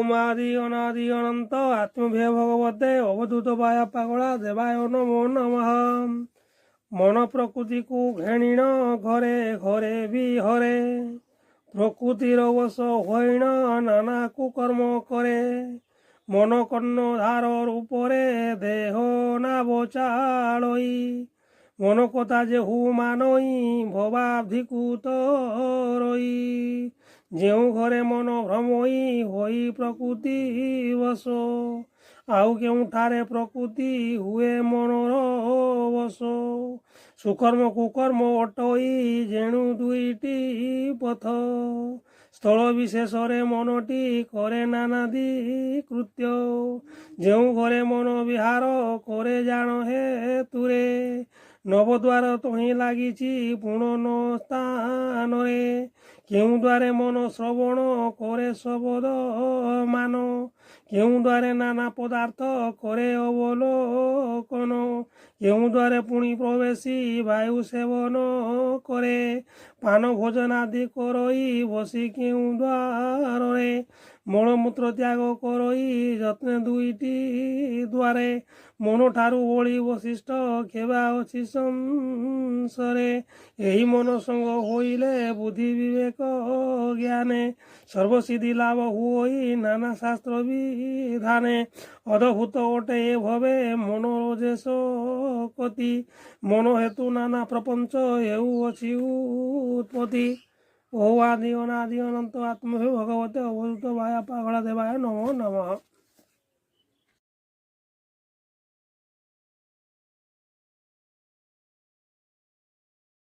ओम आदि अनादि अनंत आत्मभे भगवते अवधूत बाया पागला देवाय नमो नमः। मन प्रकृति को घेणीण घरे घरे विहरे प्रकृतिर वश होइन नाना कुकर्म करे मन कर्णधार रूपरे देह नाव चालई मन कथा जे हु मानई भवाब्धिकुत रई ଯେଉଁ ଘରେ ମନ ଭ୍ରମଇ ହୋଇ ପ୍ରକୃତି ବଶ ଆଉ କେଉଁଠାରେ ପ୍ରକୃତି ହୁଏ ମନର ବଶ ସୁକର୍ମ କୁକର୍ମ ଅଟଇ ଯେଣୁ ଦୁଇଟି ପଥ ସ୍ଥଳ ବିଶେଷରେ ମନଟି କରେ ନାନାଦି କୃତ୍ୟ ଯେଉଁ ଘରେ ମନ ବିହାର କରେ ଜାଣ ହେତୁରେ ନବଦ୍ୱାର ତହିଁ ଲାଗିଛି ପୁଣନ ସ୍ଥାନରେ କେଉଁ ଦ୍ୱାରେ ମନ ଶ୍ରବଣ କରେ ଶବଦ ମାନ କେଉଁ ଦ୍ୱାରେ ନାନା ପଦାର୍ଥ କରେ ଅବଲୋକନ କେଉଁ ଦ୍ୱାରେ ପୁଣି ପ୍ରବେଶୀ ବାୟୁ ସେବନ କରେ ପାନ ଭୋଜନ ଆଦି କରଇ ବସି କେଉଁ ଦ୍ୱାରରେ ମଳମୂତ୍ର ତ୍ୟାଗ କରଇ ଯତ୍ନ ଦୁଇଟି ଦ୍ୱାରେ ମନଠାରୁ ଓଳି ବଶିଷ୍ଠ କେବା ଅଛି ସଂସାରେ ଏହି ମନ ସଙ୍ଗ ହୋଇଲେ ବୁଦ୍ଧି ବିବେକ ଜ୍ଞାନେ ସର୍ବସିଦ୍ଧି ଲାଭ ହୁଇ ନାନା ଶାସ୍ତ୍ର ବିଧାନେ ଅଦ୍ଭୁତ ଅଟେ ଏ ଭବେ ମନୋରଜେଶ କତି ମନ ହେତୁ ନାନା ପ୍ରପଞ୍ଚ ହେଉଅଛି ଉତ୍ପତ୍ତି। ଓ ଆଦି ଅନାଦି ଅନନ୍ତ ଆତ୍ମଭେ ଭଗବତେ ଅବଧୂତ ବାୟା ପାଗଳା ଦେବାୟ ନମୋ ନମଃ।